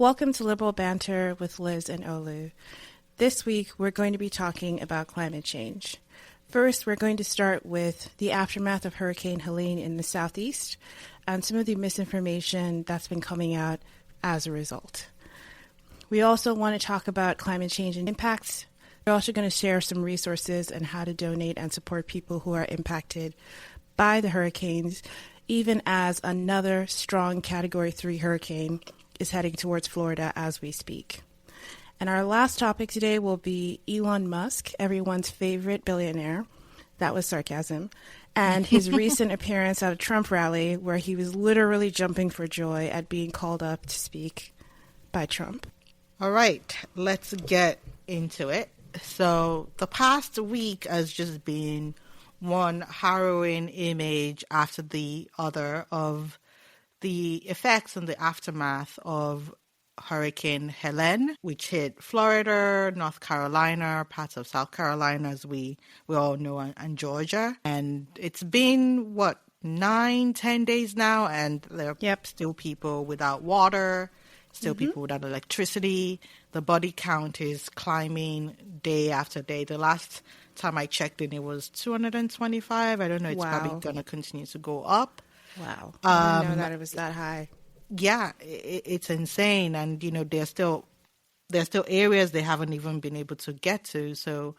Welcome to Liberal Banter with Liz and Olu. This week, we're going to be talking about climate change. First, we're going to start with the aftermath of Hurricane Helene in the southeast and some of the misinformation that's been coming out as a result. We also want to talk about climate change and impacts. We're also going to share some resources on how to donate and support people who are impacted by the hurricanes, even as another strong Category 3 hurricane is heading towards Florida as we speak. And our last topic today will be Elon Musk, everyone's favorite billionaire. That was sarcasm. And his recent appearance at a Trump rally where he was literally jumping for joy at being called up to speak by Trump. All right, let's get into it. So the past week has just been one harrowing image after the other of the effects and the aftermath of Hurricane Helene, which hit Florida, North Carolina, parts of South Carolina, as we all know, and Georgia. And it's been, 9-10 days now, and there are still people without water, still people without electricity. The body count is climbing day after day. The last time I checked in, it was 225. I don't know, it's probably going to continue to go up. Wow. I didn't know that it was that high. Yeah, it's insane. And, there's still areas they haven't even been able to get to. So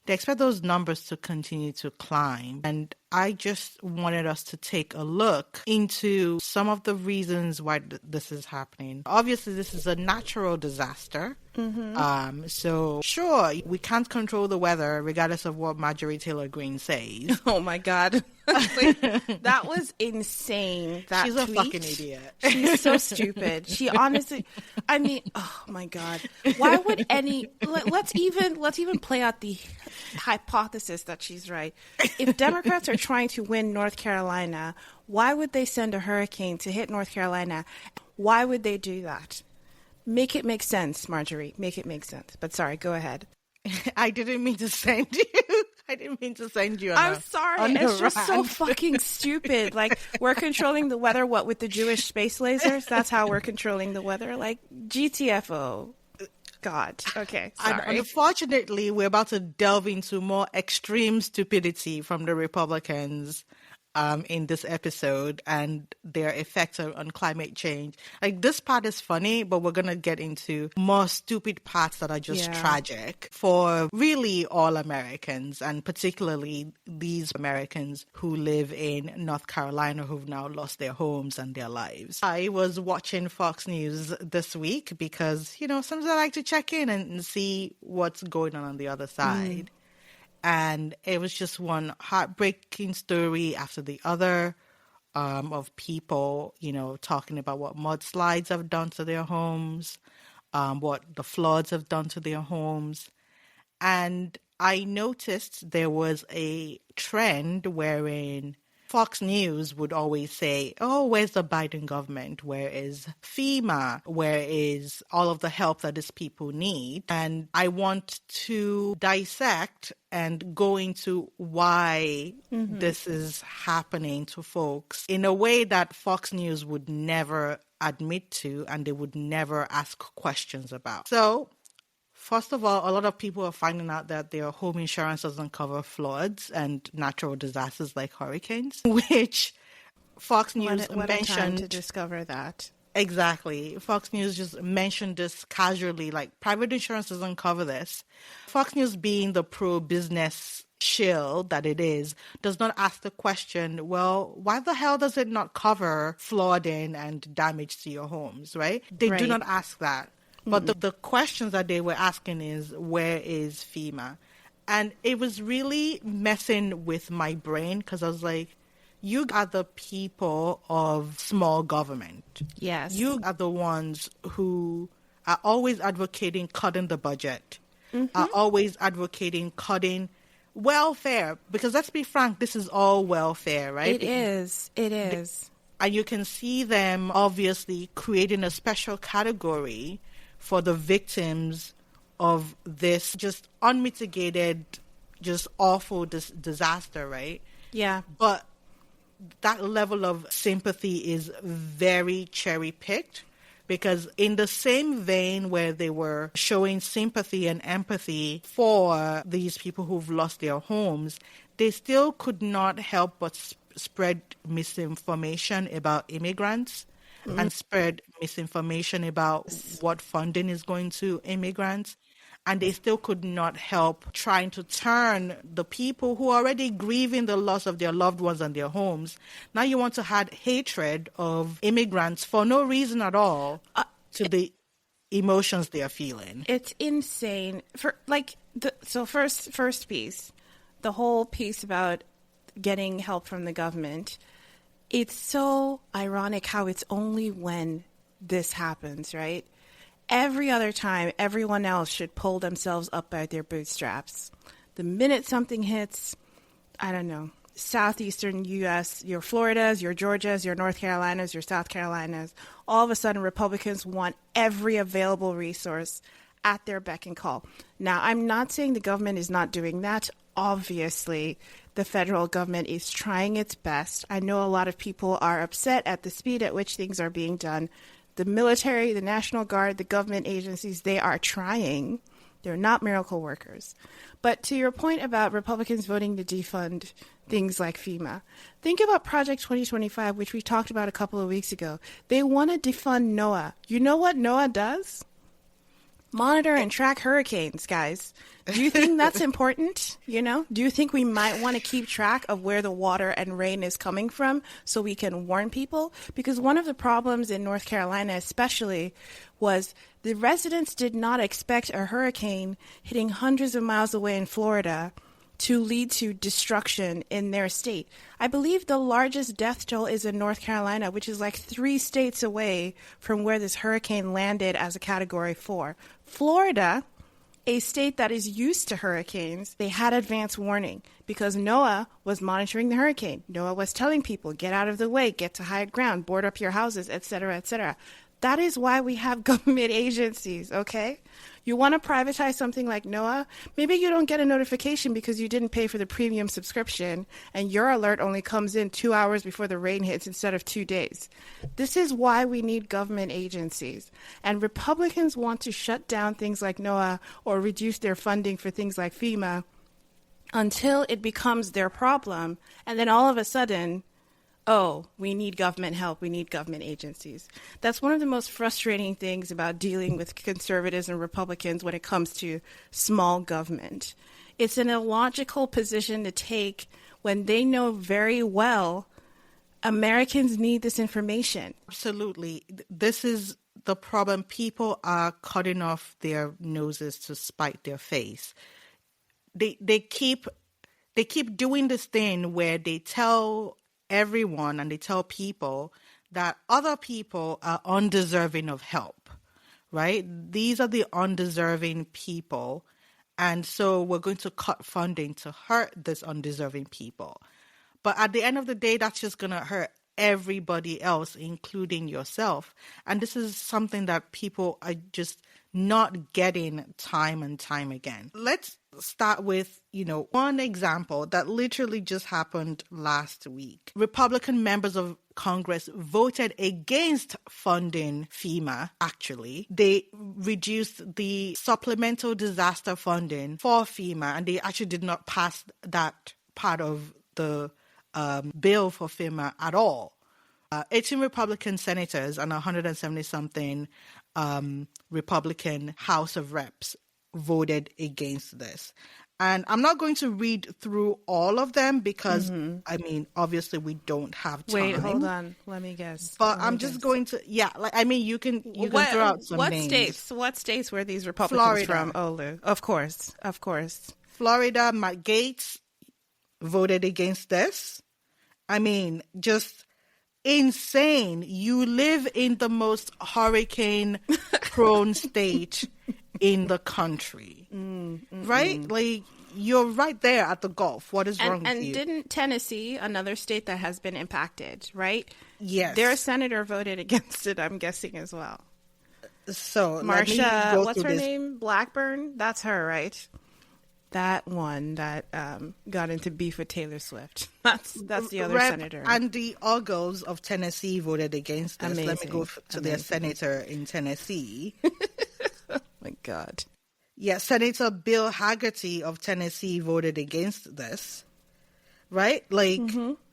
they expect those numbers to continue to climb. And I just wanted us to take a look into some of the reasons why this is happening. Obviously, this is a natural disaster. So sure, we can't control the weather regardless of what Marjorie Taylor Greene says. Oh my God. That was insane. She's a fucking idiot. She's so stupid. She honestly, oh my God. Why would let's even play out the hypothesis that she's right. If Democrats are trying to win North Carolina, why would they send a hurricane to hit North Carolina? Why would they do that? Make it make sense, Marjorie. Make it make sense. But sorry, go ahead. I didn't mean to send you. I'm sorry. It's just so fucking stupid. Like, we're controlling the weather, with the Jewish space lasers? That's how we're controlling the weather? Like, GTFO. God. Okay, sorry. And unfortunately, we're about to delve into more extreme stupidity from the Republicans in this episode and their effects on climate change. Like, this part is funny, but we're going to get into more stupid parts that are just tragic for really all Americans, and particularly these Americans who live in North Carolina who've now lost their homes and their lives. I was watching Fox News this week because, sometimes I like to check in and see what's going on the other side. And it was just one heartbreaking story after the other of people, talking about what mudslides have done to their homes, what the floods have done to their homes. And I noticed there was a trend wherein Fox News would always say, oh, where's the Biden government? Where is FEMA? Where is all of the help that these people need? And I want to dissect and go into why this is happening to folks in a way that Fox News would never admit to and they would never ask questions about. So, first of all, a lot of people are finding out that their home insurance doesn't cover floods and natural disasters like hurricanes, which Fox News mentioned. What a time to discover that. Exactly. Fox News just mentioned this casually, like private insurance doesn't cover this. Fox News, being the pro-business shill that it is, does not ask the question, well, why the hell does it not cover flooding and damage to your homes, right? They do not ask that. But the questions that they were asking is, where is FEMA? And it was really messing with my brain because I was like, you are the people of small government. Yes. You are the ones who are always advocating cutting the budget, are always advocating cutting welfare. Because let's be frank, this is all welfare, right? It is. And you can see them obviously creating a special category for the victims of this just unmitigated, just awful disaster, right? Yeah. But that level of sympathy is very cherry-picked because in the same vein where they were showing sympathy and empathy for these people who've lost their homes, they still could not help but spread misinformation about immigrants and spread misinformation about what funding is going to immigrants. And they still could not help trying to turn the people who are already grieving the loss of their loved ones and their homes. Now you want to add hatred of immigrants for no reason at all to the emotions they are feeling. It's insane. First piece, the whole piece about getting help from the government. It's so ironic how it's only when this happens, right? Every other time, everyone else should pull themselves up by their bootstraps. The minute something hits, I don't know, southeastern U.S., your Floridas, your Georgias, your North Carolinas, your South Carolinas, all of a sudden Republicans want every available resource at their beck and call. Now, I'm not saying the government is not doing that. Obviously, the federal government is trying its best. I know a lot of people are upset at the speed at which things are being done. The military, the National Guard, the government agencies, they are trying. They're not miracle workers. But to your point about Republicans voting to defund things like FEMA, think about Project 2025, which we talked about a couple of weeks ago. They want to defund NOAA. You know what NOAA does? Monitor and track hurricanes, guys. Do you think that's important? Do you think we might want to keep track of where the water and rain is coming from so we can warn people? Because one of the problems in North Carolina especially was the residents did not expect a hurricane hitting hundreds of miles away in Florida to lead to destruction in their state. I believe the largest death toll is in North Carolina, which is like 3 states away from where this hurricane landed as a Category 4. Florida, a state that is used to hurricanes, they had advance warning because NOAA was monitoring the hurricane. NOAA was telling people, get out of the way, get to high ground, board up your houses, etc., etc. That is why we have government agencies, okay? You want to privatize something like NOAA? Maybe you don't get a notification because you didn't pay for the premium subscription and your alert only comes in 2 hours before the rain hits instead of 2 days. This is why we need government agencies. And Republicans want to shut down things like NOAA or reduce their funding for things like FEMA until it becomes their problem. And then all of a sudden, oh, we need government help, we need government agencies. That's one of the most frustrating things about dealing with conservatives and Republicans when it comes to small government. It's an illogical position to take when they know very well Americans need this information. Absolutely. This is the problem. People are cutting off their noses to spite their face. They keep doing this thing where they tell everyone and they tell people that other people are undeserving of help, right? These are the undeserving people. And so we're going to cut funding to hurt this undeserving people. But at the end of the day, that's just going to hurt everybody else, including yourself. And this is something that people are just not getting time and time again. Let's start with, one example that literally just happened last week. Republican members of Congress voted against funding FEMA, actually. They reduced the supplemental disaster funding for FEMA, and they actually did not pass that part of the bill for FEMA at all. 18 Republican senators and 170-something Republican House of Reps voted against this. And I'm not going to read through all of them because, obviously we don't have time. Wait, hold on. Let me guess. But I'm just going to, you can throw out some names. What states were these Republicans from, Olu? Of course. Florida, Matt Gaetz voted against this. Just insane. You live in the most hurricane-prone state in the country, right? Like, you're right there at the Gulf. What is wrong with you? And didn't Tennessee, another state that has been impacted, right? Yes. Their senator voted against it, I'm guessing, as well. So, Marsha, what's her name? Blackburn? That's her, right? That one that got into beef with Taylor Swift. That's the other Rep. senator. Andy Ogles of Tennessee voted against this. Amazing. Let me go to their senator in Tennessee. Oh my God. Yeah, Senator Bill Haggerty of Tennessee voted against this. Right? Like,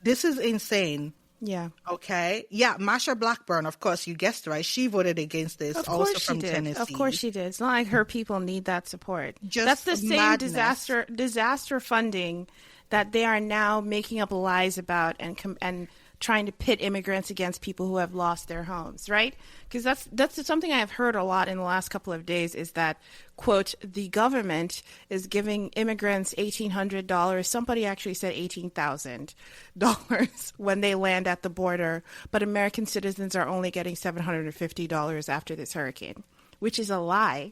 this is insane. Yeah. Okay. Yeah, Marsha Blackburn, of course, you guessed right. She voted against this, also from Tennessee. Of course she did. It's not like her people need that support. Just That's the same madness. disaster funding that they are now making up lies about and trying to pit immigrants against people who have lost their homes, right? Because that's something I have heard a lot in the last couple of days is that, quote, the government is giving immigrants $1,800. Somebody actually said $18,000 when they land at the border, but American citizens are only getting $750 after this hurricane, which is a lie.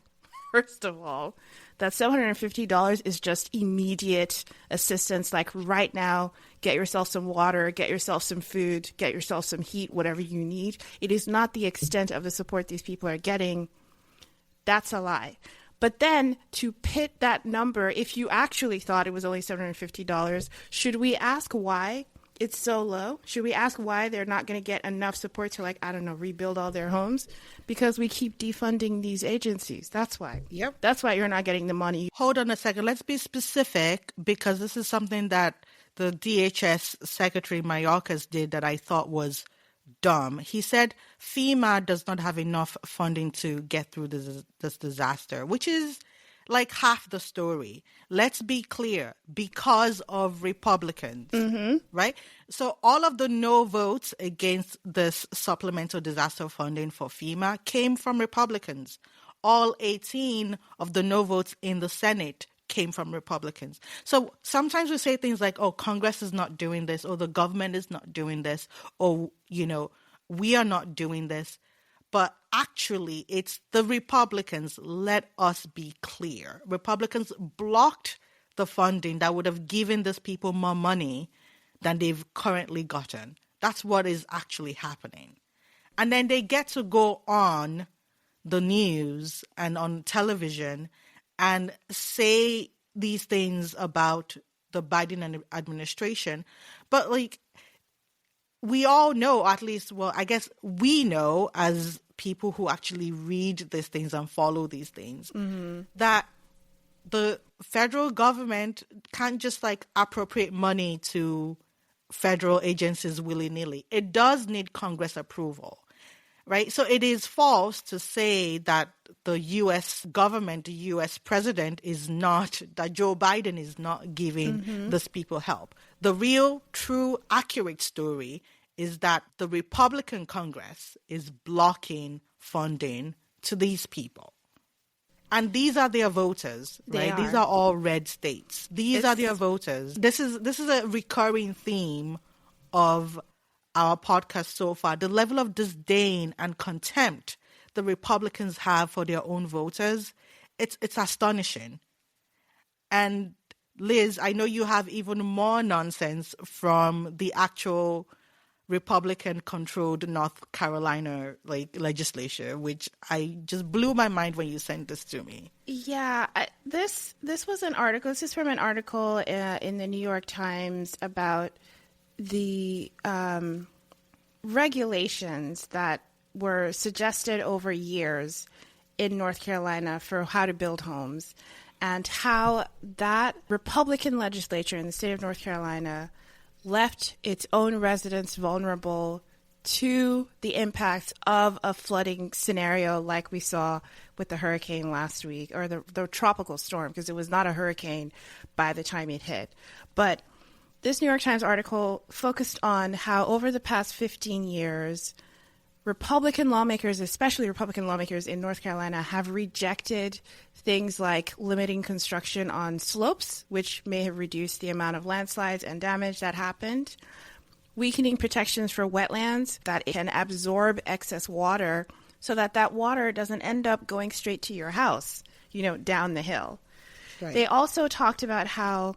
First of all, that $750 is just immediate assistance. Like right now, get yourself some water, get yourself some food, get yourself some heat, whatever you need. It is not the extent of the support these people are getting. That's a lie. But then to pit that number, if you actually thought it was only $750, should we ask why it's so low? Should we ask why they're not going to get enough support to, like, I don't know, rebuild all their homes? Because we keep defunding these agencies. That's why. Yep. That's why you're not getting the money. Hold on a second. Let's be specific, because this is something that the DHS Secretary Mayorkas did that I thought was dumb. He said FEMA does not have enough funding to get through this disaster, which is like half the story. Let's be clear, because of Republicans, right? So all of the no votes against this supplemental disaster funding for FEMA came from Republicans. All 18 of the no votes in the Senate came from Republicans. So sometimes we say things like, oh, Congress is not doing this, or the government is not doing this, or, you know, we are not doing this. But actually, it's the Republicans. Let us be clear. Republicans blocked the funding that would have given these people more money than they've currently gotten. That's what is actually happening. And then they get to go on the news and on television and say these things about the Biden administration. But like, we all know, at least, well, I guess we know as people who actually read these things and follow these things, that the federal government can't just like appropriate money to federal agencies willy-nilly. It does need Congress approval, right? So it is false to say that the U.S. government, the U.S. president is not, that Joe Biden is not giving these people help. The real, true, accurate story is that the Republican Congress is blocking funding to these people. And these are their voters, right? These are all red states. These are their voters. This is a recurring theme of our podcast so far. The level of disdain and contempt the Republicans have for their own voters, it's astonishing. And Liz, I know you have even more nonsense from the actual Republican-controlled North Carolina legislature, which I just blew my mind when you sent this to me. Yeah, this was an article. This is from an article in the New York Times about the regulations that were suggested over years in North Carolina for how to build homes, and how that Republican legislature in the state of North Carolina left its own residents vulnerable to the impacts of a flooding scenario like we saw with the hurricane last week, or the tropical storm, because it was not a hurricane by the time it hit. But this New York Times article focused on how over the past 15 years, Republican lawmakers, especially Republican lawmakers in North Carolina, have rejected things like limiting construction on slopes, which may have reduced the amount of landslides and damage that happened, weakening protections for wetlands that can absorb excess water so that that water doesn't end up going straight to your house, down the hill. Right. They also talked about how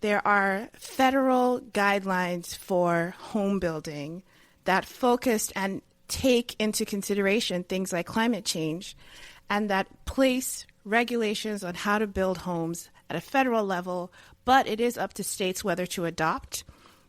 there are federal guidelines for home building that focused and take into consideration things like climate change, and that place regulations on how to build homes at a federal level, but it is up to states whether to adopt.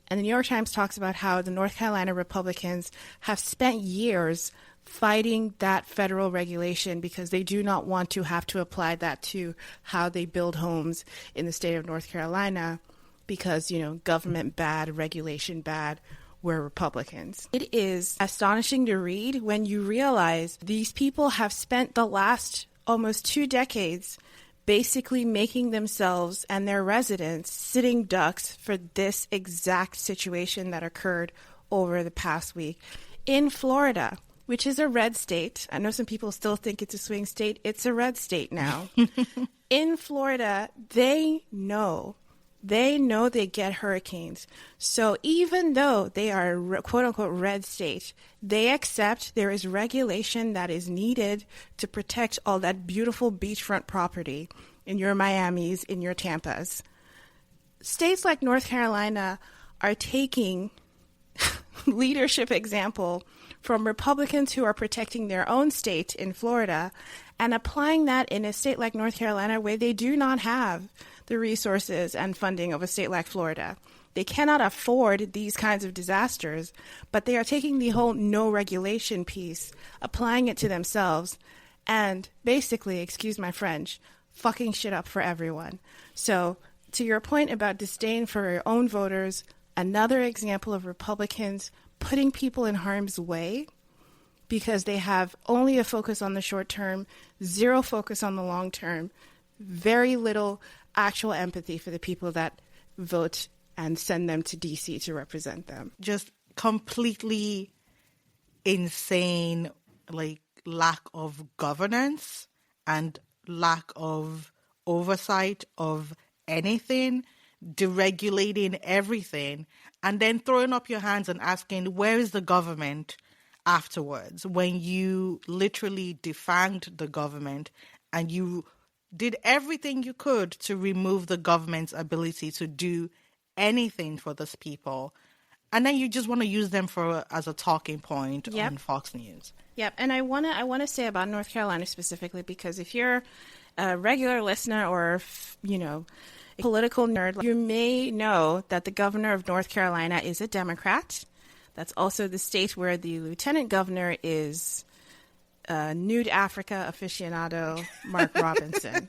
And the New York Times talks about how the North Carolina Republicans have spent years fighting that federal regulation because they do not want to have to apply that to how they build homes in the state of North Carolina because, government bad, regulation bad, we're Republicans. It is astonishing to read when you realize these people have spent the last almost 2 decades basically making themselves and their residents sitting ducks for this exact situation that occurred over the past week. In Florida, which is a red state, I know some people still think it's a swing state, it's a red state now. In Florida, they know they get hurricanes. So even though they are a quote-unquote red state, they accept there is regulation that is needed to protect all that beautiful beachfront property in your Miamis, in your Tampas. States like North Carolina are taking leadership example from Republicans who are protecting their own state in Florida and applying that in a state like North Carolina where they do not have the resources and funding of a state like Florida. They cannot afford these kinds of disasters, but they are taking the whole no regulation piece, applying it to themselves, and basically, excuse my French, fucking shit up for everyone. So to your point about disdain for your own voters, another example of Republicans putting people in harm's way because they have only a focus on the short term, zero focus on the long term, very little actual empathy for the people that vote and send them to DC to represent them. Just completely insane, lack of governance and lack of oversight of anything, deregulating everything, and then throwing up your hands and asking, where is the government afterwards? When you literally defanged the government and you did everything you could to remove the government's ability to do anything for these people. And then you just want to use them as a talking point on Fox News. Yep. And I want to say about North Carolina specifically, because if you're a regular listener or, a political nerd, you may know that the governor of North Carolina is a Democrat. That's also the state where the lieutenant governor is nude Africa aficionado Mark Robinson.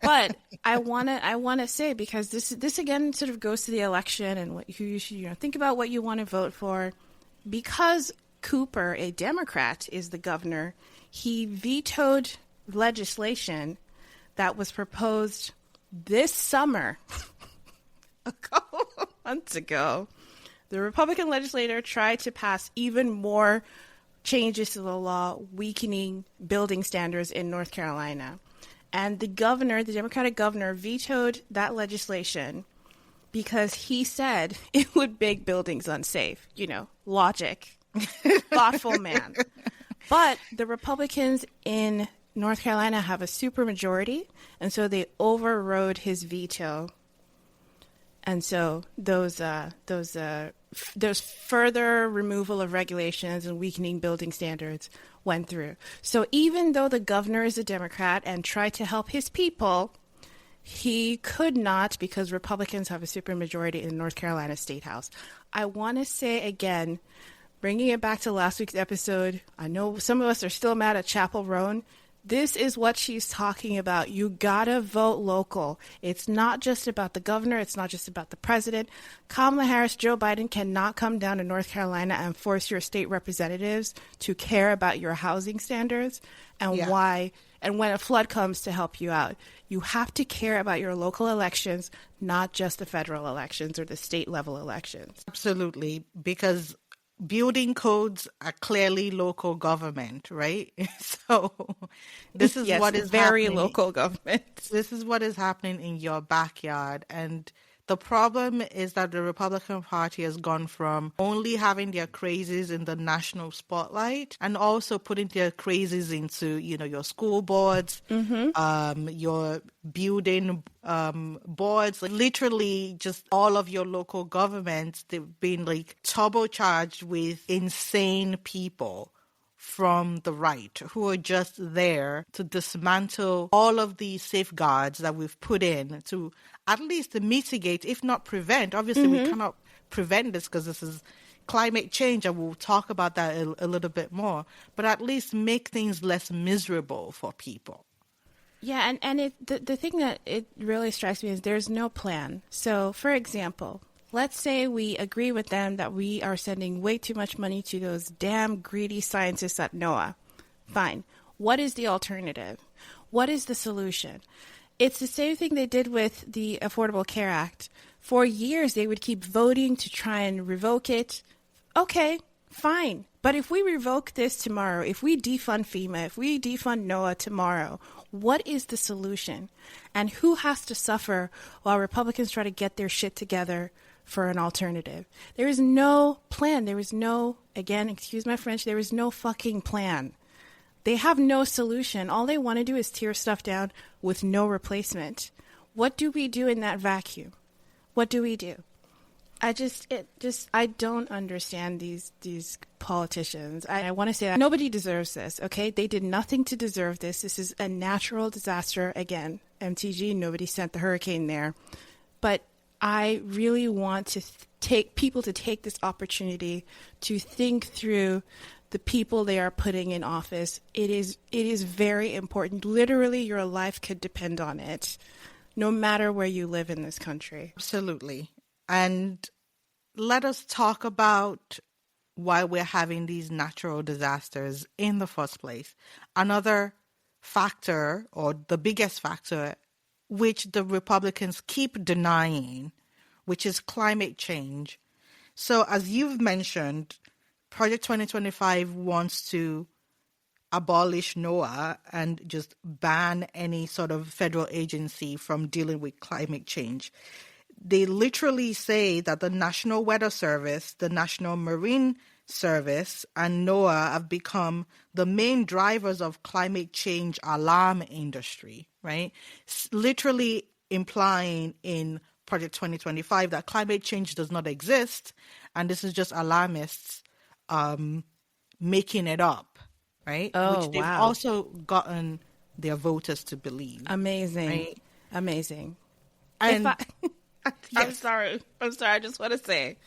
But I wanna say, because this again sort of goes to the election and who you should think about what you want to vote for. Because Cooper, a Democrat, is the governor, he vetoed legislation that was proposed this summer, a couple of months ago. The Republican legislator tried to pass even more changes to the law, weakening building standards in North Carolina. And the Democratic governor, vetoed that legislation because he said it would make buildings unsafe. Logic. Thoughtful man. But the Republicans in North Carolina have a supermajority, and so they overrode his veto. And so those further removal of regulations and weakening building standards went through. So even though the governor is a Democrat and tried to help his people, he could not because Republicans have a supermajority in the North Carolina State House. I want to say again, bringing it back to last week's episode, I know some of us are still mad at Chappell Roan. This is what she's talking about. You gotta vote local. It's not just about the governor. It's not just about the president. Kamala Harris, Joe Biden cannot come down to North Carolina and force your state representatives to care about your housing standards and why, and when a flood comes to help you out. You have to care about your local elections, not just the federal elections or the state level elections. Absolutely, because building codes are clearly local government, right? So this is what is very happening. Local government. This is what is happening in your backyard. And the problem is that the Republican Party has gone from only having their crazies in the national spotlight and also putting their crazies into, your school boards, your building boards, literally just all of your local governments. They've been turbocharged with insane people from the right, who are just there to dismantle all of the safeguards that we've put in to at least mitigate, if not prevent. Obviously, we cannot prevent this because this is climate change, and we'll talk about that a little bit more, but at least make things less miserable for people. Yeah, and the thing that it really strikes me is there's no plan. So, for example, let's say we agree with them that we are sending way too much money to those damn greedy scientists at NOAA. Fine. What is the alternative? What is the solution? It's the same thing they did with the Affordable Care Act. For years, they would keep voting to try and revoke it. Okay, fine. But if we revoke this tomorrow, if we defund FEMA, if we defund NOAA tomorrow, what is the solution? And who has to suffer while Republicans try to get their shit together for an alternative? There is no plan. There is no, again, excuse my French, there is no fucking plan. They have no solution. All they want to do is tear stuff down with no replacement. What do we do in that vacuum? What do we do? I don't understand these politicians. I want to say that nobody deserves this, okay? They did nothing to deserve this. This is a natural disaster. Again, MTG, nobody sent the hurricane there. But I really want to take people to take this opportunity to think through the people they are putting in office. It is very important. Literally, your life could depend on it, no matter where you live in this country. Absolutely. And let us talk about why we're having these natural disasters in the first place. Another factor, or the biggest factor, which the Republicans keep denying, which is climate change. So as you've mentioned, Project 2025 wants to abolish NOAA and just ban any sort of federal agency from dealing with climate change. They literally say that the National Weather Service, the National Marine Service, and NOAA have become the main drivers of climate change alarm industry, right? Literally implying in Project 2025 that climate change does not exist, and this is just alarmists making it up, right? Oh, which they've wow. also gotten their voters to believe. Amazing. Right? Amazing. And I'm sorry. I just want to say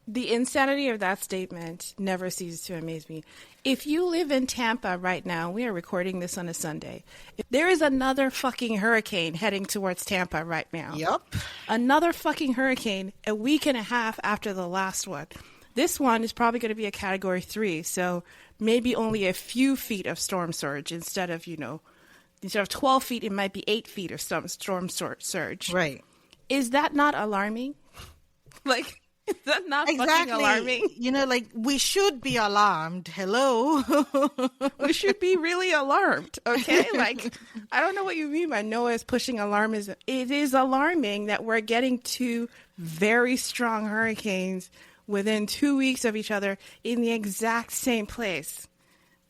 the insanity of that statement never ceases to amaze me. If you live in Tampa right now, we are recording this on a Sunday. If there is another fucking hurricane heading towards Tampa right now. Yep. Another fucking hurricane a week and a half after the last one. This one is probably going to be a category 3. So maybe only a few feet of storm surge instead of 12 feet, it might be 8 feet of storm surge. Right. Is that not alarming? Like, is that not fucking alarming? We should be alarmed. Hello. We should be really alarmed, okay? Like, I don't know what you mean by Noah is pushing alarmism. It is alarming that we're getting 2 very strong hurricanes within 2 weeks of each other in the exact same place.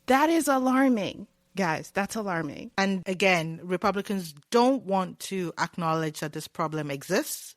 That is alarming. Guys, that's alarming. And again, Republicans don't want to acknowledge that this problem exists.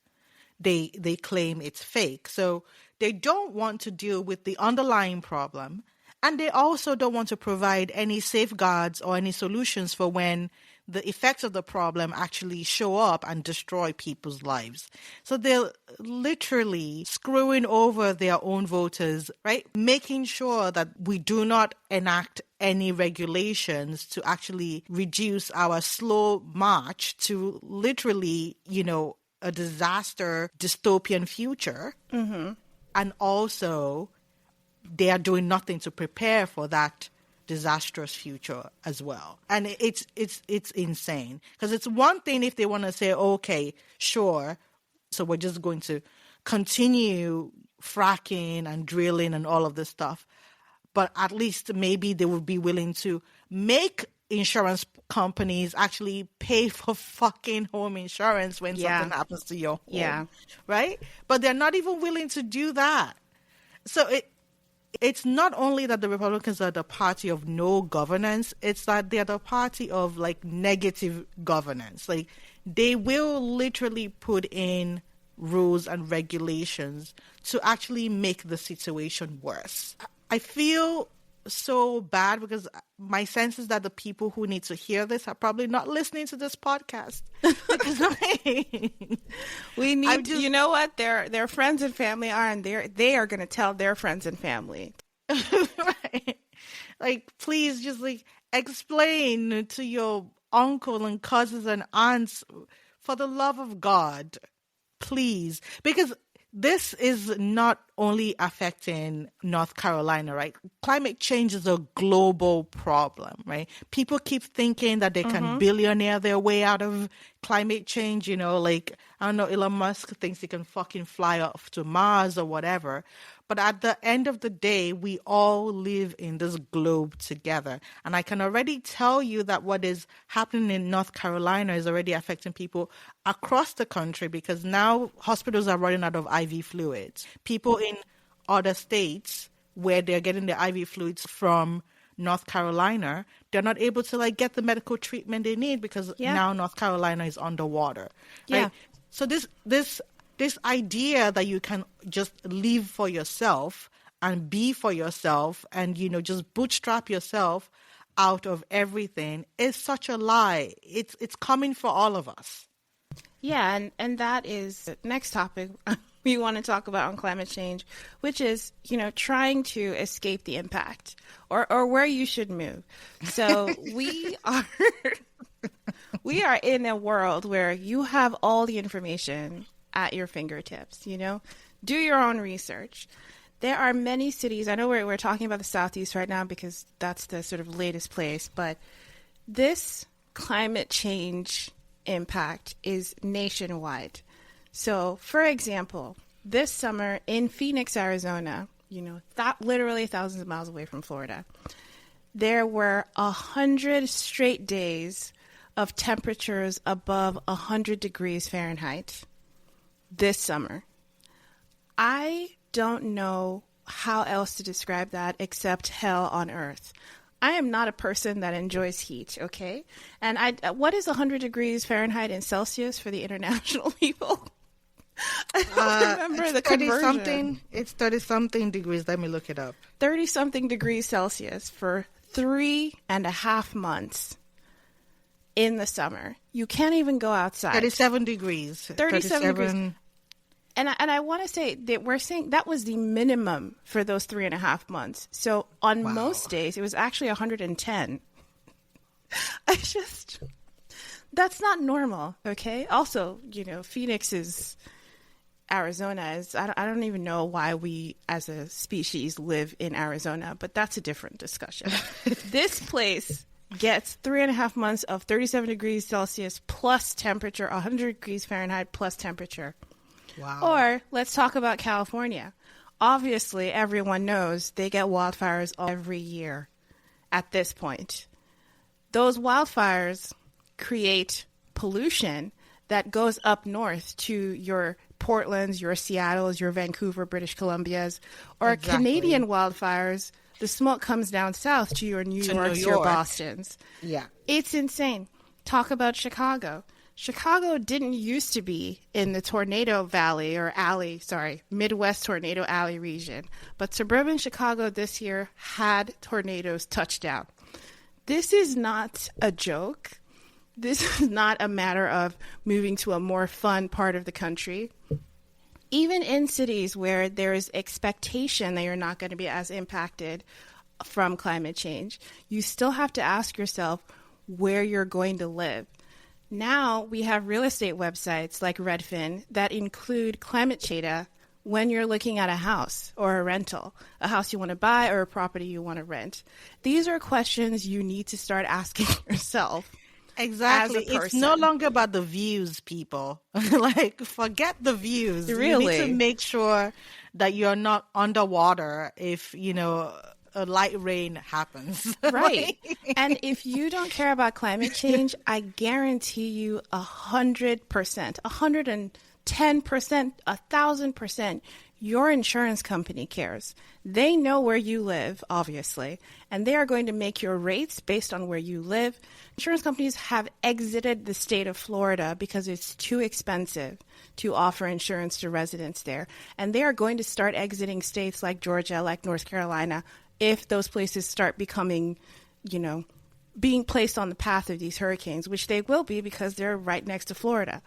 They claim it's fake. So they don't want to deal with the underlying problem. And they also don't want to provide any safeguards or any solutions for when the effects of the problem actually show up and destroy people's lives. So they're literally screwing over their own voters, right? Making sure that we do not enact any regulations to actually reduce our slow march to literally, a disaster dystopian future. Mm-hmm. And also they are doing nothing to prepare for that disastrous future as well. And it's insane, because it's one thing if they want to say, okay, sure, so we're just going to continue fracking and drilling and all of this stuff, but at least maybe they would be willing to make insurance companies actually pay for fucking home insurance when something happens to your home, right? But they're not even willing to do that. So it's not only that the Republicans are the party of no governance, it's that they're the party of negative governance. They will literally put in rules and regulations to actually make the situation worse. I feel so bad because my sense is that the people who need to hear this are probably not listening to this podcast. Because we need to, you know what? Their friends and family are, and they are going to tell their friends and family. Right. Like, please just like explain to your uncle and cousins and aunts, for the love of God, please, because this is not only affecting North Carolina, right? Climate change is a global problem, right? People keep thinking that they can billionaire their way out of climate change, you know, like, I don't know, Elon Musk thinks he can fucking fly off to Mars or whatever. But at the end of the day, we all live in this globe together. And I can already tell you that what is happening in North Carolina is already affecting people across the country, because now hospitals are running out of IV fluids. People in other states where they're getting the IV fluids from North Carolina, they're not able to like get the medical treatment they need because now North Carolina is underwater. Yeah. Right? So this idea that you can just live for yourself and be for yourself and, you know, just bootstrap yourself out of everything is such a lie. It's coming for all of us. Yeah, and that is the next topic we want to talk about on climate change, which is, you know, trying to escape the impact or where you should move. So we are in a world where you have all the information at your fingertips, you know, do your own research. There are many cities, I know we're talking about the Southeast right now because that's the sort of latest place, but this climate change impact is nationwide. So, for example, this summer in Phoenix, Arizona, you know, that literally thousands of miles away from Florida, there were 100 straight days of temperatures above 100 degrees Fahrenheit. This summer. I don't know how else to describe that except hell on earth. I am not a person that enjoys heat, okay? And what is 100 degrees Fahrenheit in Celsius for the international people? I don't remember the conversion. It's 30-something degrees. Let me look it up. 30-something degrees Celsius for 3.5 months in the summer. You can't even go outside. 37 degrees. 37 degrees. And I want to say that we're saying that was the minimum for those 3.5 months. So on most days, it was actually 110. That's not normal, okay? Also, you know, Phoenix is, Arizona is, I don't even know why we as a species live in Arizona, but that's a different discussion. This place gets 3.5 months of 37 degrees Celsius plus temperature, 100 degrees Fahrenheit plus temperature. Wow. Or let's talk about California. Obviously, everyone knows they get wildfires every year at this point. Those wildfires create pollution that goes up north to your Portlands, your Seattles, your Vancouver, British Columbias, or Canadian wildfires. The smoke comes down south to your New Yorks, your Bostons. Yeah. It's insane. Talk about Chicago. Chicago didn't used to be in the Tornado Valley or Midwest Tornado Alley region, but suburban Chicago this year had tornadoes touch down. This is not a joke. This is not a matter of moving to a more fun part of the country. Even in cities where there is expectation that you're not going to be as impacted from climate change, you still have to ask yourself where you're going to live. Now we have real estate websites like Redfin that include climate data when you're looking at a house or a rental, a house you want to buy or a property you want to rent. These are questions you need to start asking yourself. Exactly. It's no longer about the views, people. Like, forget the views. Really? You need to make sure that you're not underwater if, you know, a light rain happens. Right. And if you don't care about climate change, I guarantee you 100%, 110%, 1,000%, your insurance company cares. They know where you live, obviously, and they are going to make your rates based on where you live. Insurance companies have exited the state of Florida because it's too expensive to offer insurance to residents there. And they are going to start exiting states like Georgia, like North Carolina, if those places start becoming, being placed on the path of these hurricanes, which they will be because they're right next to Florida.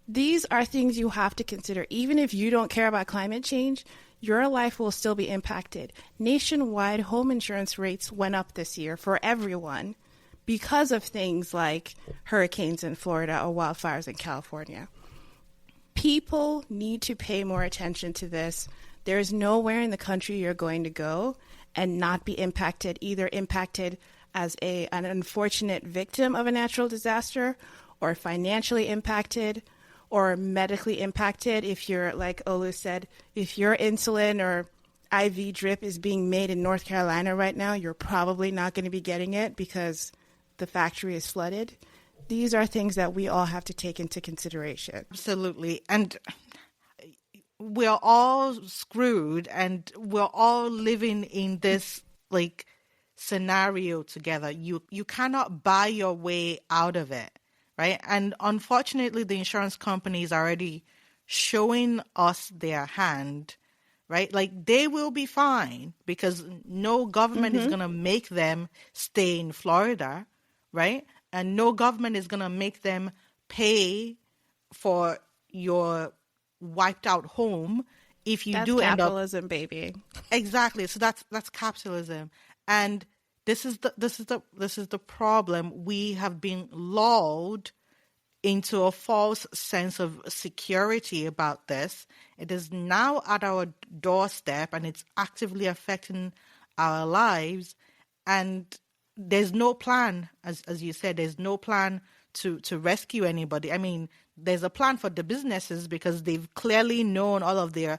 These are things you have to consider. Even if you don't care about climate change, your life will still be impacted. Nationwide home insurance rates went up this year for everyone because of things like hurricanes in Florida or wildfires in California. People need to pay more attention to this. There's nowhere in the country you're going to go and not be impacted, either impacted as an unfortunate victim of a natural disaster, or financially impacted, or medically impacted. If you're, like Olu said, if your insulin or IV drip is being made in North Carolina right now, you're probably not going to be getting it because the factory is flooded. These are things that we all have to take into consideration. Absolutely. And we're all screwed, and we're all living in this scenario together. You cannot buy your way out of it, right? And unfortunately, the insurance companies are already showing us their hand, right? They will be fine because no government is going to make them stay in Florida, right? And no government is going to make them pay for your wiped out home if you do end up. That's capitalism, baby. Exactly. So that's capitalism. And this is the problem. We have been lulled into a false sense of security about this. It is now at our doorstep, and it's actively affecting our lives. And there's no plan, as you said, there's no plan to rescue anybody. I mean, there's a plan for the businesses because they've clearly known, all of their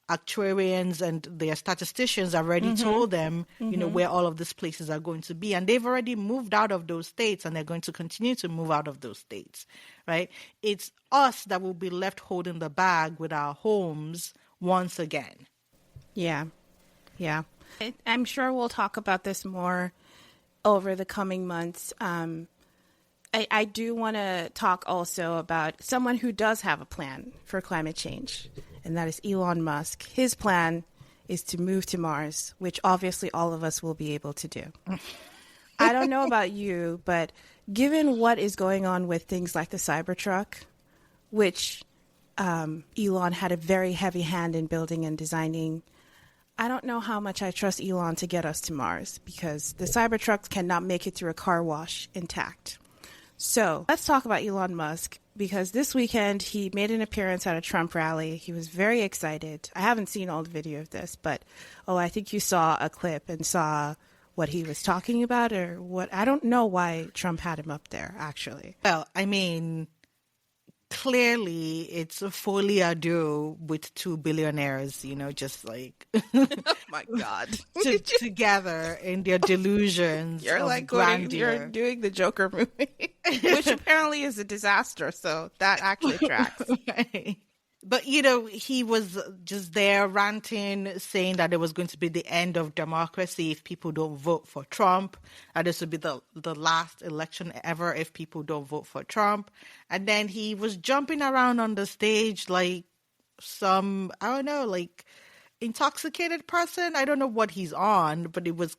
actuarians and their statisticians have already told them, where all of these places are going to be. And they've already moved out of those states, and they're going to continue to move out of those states, right? It's us that will be left holding the bag with our homes once again. Yeah. I'm sure we'll talk about this more over the coming months. I do want to talk also about someone who does have a plan for climate change, and that is Elon Musk. His plan is to move to Mars, which obviously all of us will be able to do. I don't know about you, but given what is going on with things like the Cybertruck, which Elon had a very heavy hand in building and designing, I don't know how much I trust Elon to get us to Mars, because the Cybertruck cannot make it through a car wash intact. So let's talk about Elon Musk, because this weekend he made an appearance at a Trump rally. He was very excited. I haven't seen all the video of this, but I think you saw a clip and saw what he was talking about, or what. I don't know why Trump had him up there, actually. Well, I mean, clearly it's a folie à deux with two billionaires, just oh my God, together in their delusions. You're of you're doing the Joker movie, which apparently is a disaster. So that actually tracks. Right. But, he was just there ranting, saying that it was going to be the end of democracy if people don't vote for Trump. And this would be the last election ever if people don't vote for Trump. And then he was jumping around on the stage like some, I don't know, intoxicated person. I don't know what he's on, but it was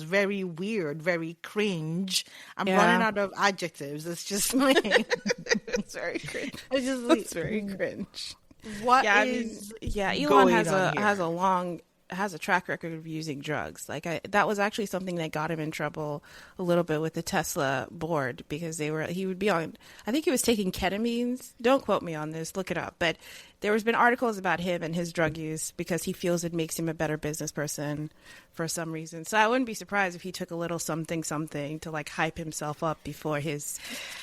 very weird, very cringe. I'm running out of adjectives. It's just it's very cringe. It's very cringe. Elon has a track record of using drugs. That was actually something that got him in trouble a little bit with the Tesla board, because he would be on, I think he was taking ketamines. Don't quote me on this, look it up. But there has been articles about him and his drug use because he feels it makes him a better business person for some reason. So I wouldn't be surprised if he took a little something to hype himself up before his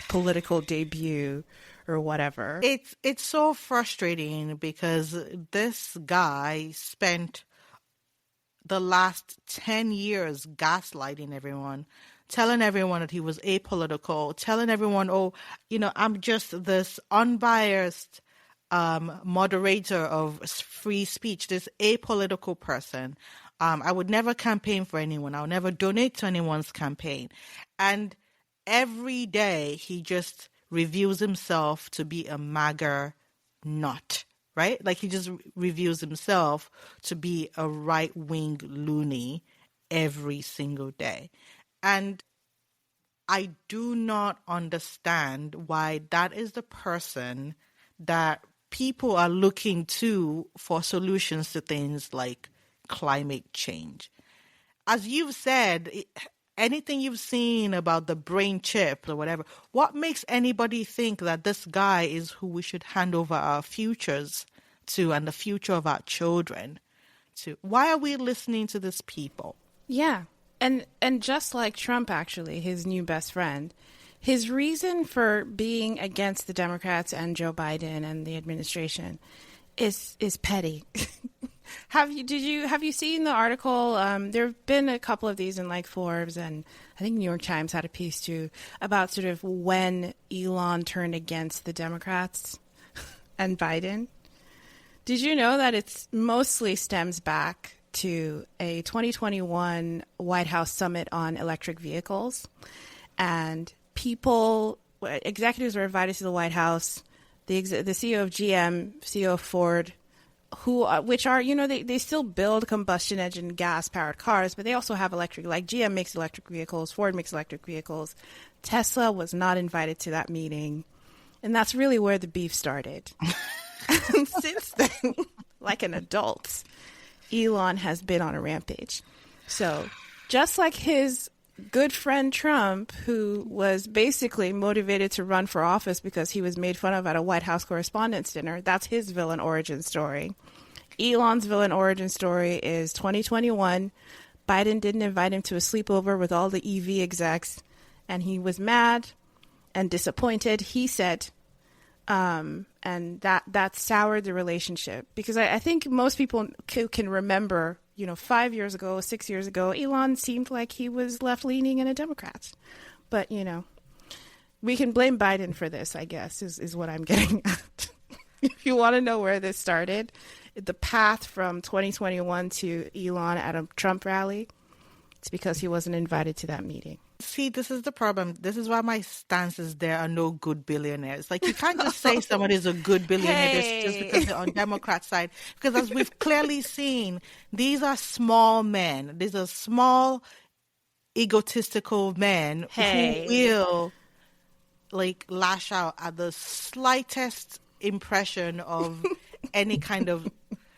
political debut or whatever. It's so frustrating because this guy spent the last 10 years gaslighting everyone, telling everyone that he was apolitical, telling everyone, I'm just this unbiased moderator of free speech, this apolitical person. I would never campaign for anyone. I'll never donate to anyone's campaign. And every day he just reveals himself to be a MAGA nut, right? He just reveals himself to be a right-wing loony. every single day. And I do not understand why that is the person that people are looking to for solutions to things like climate change. As you've said, anything you've seen about the brain chip or whatever, what makes anybody think that this guy is who we should hand over our futures to and the future of our children to? Why are we listening to these people? Yeah. And just like Trump, actually, his new best friend, his reason for being against the Democrats and Joe Biden and the administration is petty. Have you seen the article? There have been a couple of these in like Forbes, and I think New York Times had a piece too about sort of when Elon turned against the Democrats and Biden. Did you know that it's mostly stems back to a 2021 White House summit on electric vehicles, and executives were invited to the White House, the CEO of GM, CEO of Ford, which are, they still build combustion engine gas powered cars, but they also have electric, like GM makes electric vehicles, Ford makes electric vehicles. Tesla was not invited to that meeting. And that's really where the beef started. And since then, like an adult, Elon has been on a rampage. So just like his good friend Trump, who was basically motivated to run for office because he was made fun of at a White House Correspondents' Dinner, that's his villain origin story. Elon's villain origin story is 2021. Biden didn't invite him to a sleepover with all the EV execs, and he was mad and disappointed, he said. And that soured the relationship, because I think most people can remember, 5 years ago, 6 years ago, Elon seemed like he was left leaning and a Democrat. But, we can blame Biden for this, I guess, is what I'm getting at. If you want to know where this started, the path from 2021 to Elon at a Trump rally, it's because he wasn't invited to that meeting. See, this is the problem. This is why my stance is there are no good billionaires. Like, you can't just say somebody's a good billionaire just because they're on Democrat side. Because as we've clearly seen, these are small men. These are small, egotistical men who will, lash out at the slightest impression of any kind of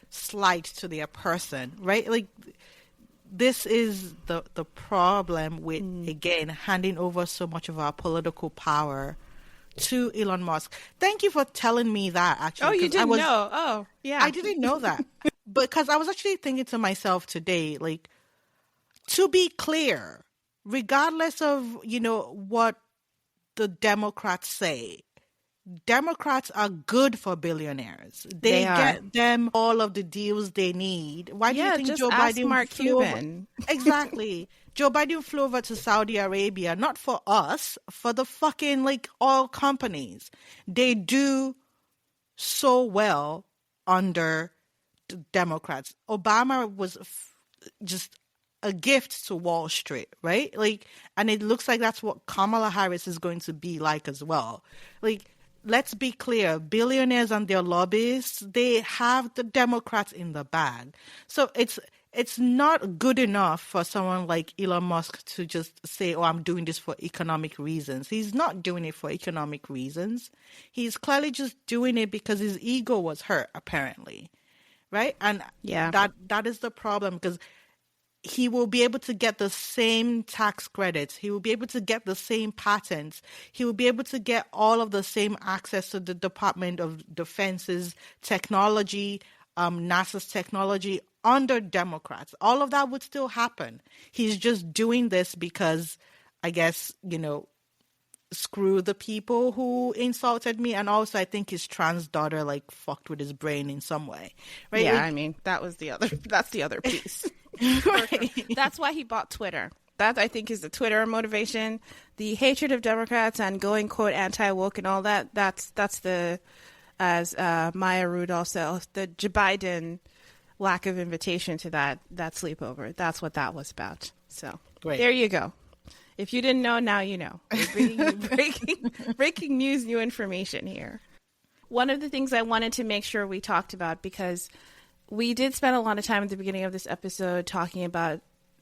slight to their person, right? Like, this is the problem with, again, handing over so much of our political power to Elon Musk. Thank you for telling me that, actually. Oh, you didn't know? Oh, yeah. I didn't know that. Because I was actually thinking to myself today, to be clear, regardless of, what the Democrats say, Democrats are good for billionaires. They get them all of the deals they need. Why do you think Joe Biden flew over? Exactly. Joe Biden flew over to Saudi Arabia, not for us, for the fucking oil companies. They do so well under the Democrats. Obama was just a gift to Wall Street, right? And it looks like that's what Kamala Harris is going to be like as well. Let's be clear, billionaires and their lobbyists, they have the Democrats in the bag. So it's not good enough for someone like Elon Musk to just say, oh, I'm doing this for economic reasons. He's not doing it for economic reasons. He's clearly just doing it because his ego was hurt, apparently. Right? And that is the problem, because he will be able to get the same tax credits. He will be able to get the same patents. He will be able to get all of the same access to the Department of Defense's technology, NASA's technology under Democrats. All of that would still happen. He's just doing this because, I guess, screw the people who insulted me. And also, I think his trans daughter fucked with his brain in some way. Right? Yeah, that's the other piece. Right. That's why he bought Twitter. That, I think, is the Twitter motivation. The hatred of Democrats and going, quote, anti-woke and all that, that's the, as Maya Rudolph said, the Joe Biden lack of invitation to that sleepover. That's what that was about. So There you go. If you didn't know, now you know. We're bringing you breaking news, new information here. One of the things I wanted to make sure we talked about, because we did spend a lot of time at the beginning of this episode talking about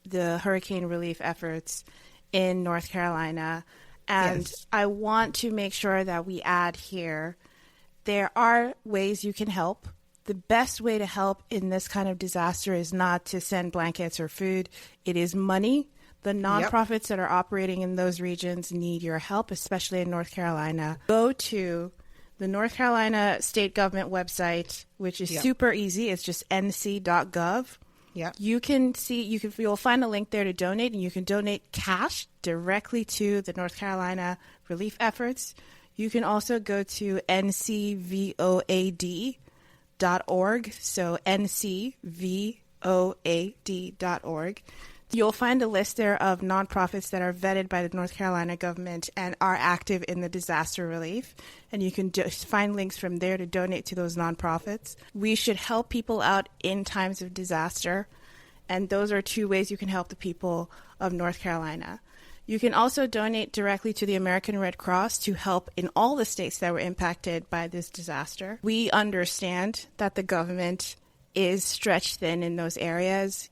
the hurricane relief efforts in North Carolina. And I want to make sure that we add here, there are ways you can help. The best way to help in this kind of disaster is not to send blankets or food. It is money. The nonprofits that are operating in those regions need your help, especially in North Carolina. Go to the North Carolina state government website, which is super easy. It's just nc.gov. Yeah. You'll find a link there to donate, and you can donate cash directly to the North Carolina relief efforts. You can also go to ncvoad.org, so ncvoad.org. You'll find a list there of nonprofits that are vetted by the North Carolina government and are active in the disaster relief. And you can just find links from there to donate to those nonprofits. We should help people out in times of disaster. And those are two ways you can help the people of North Carolina. You can also donate directly to the American Red Cross to help in all the states that were impacted by this disaster. We understand that the government is stretched thin in those areas.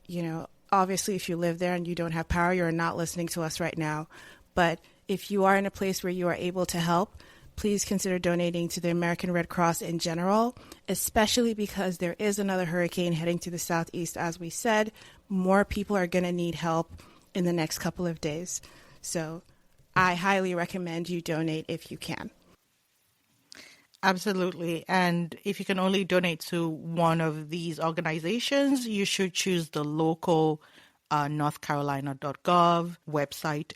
Obviously, if you live there and you don't have power, you're not listening to us right now. But if you are in a place where you are able to help, please consider donating to the American Red Cross in general, especially because there is another hurricane heading to the southeast. As we said, more people are going to need help in the next couple of days. So I highly recommend you donate if you can. Absolutely. And if you can only donate to one of these organizations, you should choose the local northcarolina.gov website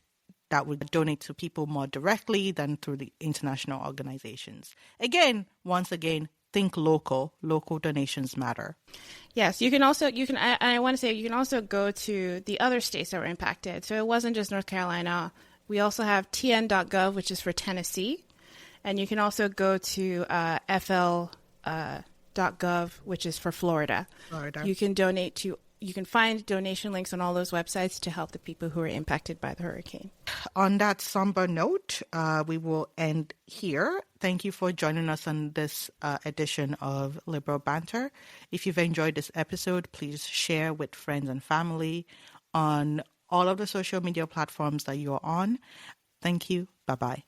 that would donate to people more directly than through the international organizations. Once again, think local. Local donations matter. Yes, I want to say you can also go to the other states that were impacted. So it wasn't just North Carolina. We also have tn.gov, which is for Tennessee. And you can also go to fl.gov, which is for Florida. You can find donation links on all those websites to help the people who are impacted by the hurricane. On that somber note, we will end here. Thank you for joining us on this edition of Liberal Banter. If you've enjoyed this episode, please share with friends and family on all of the social media platforms that you're on. Thank you. Bye-bye.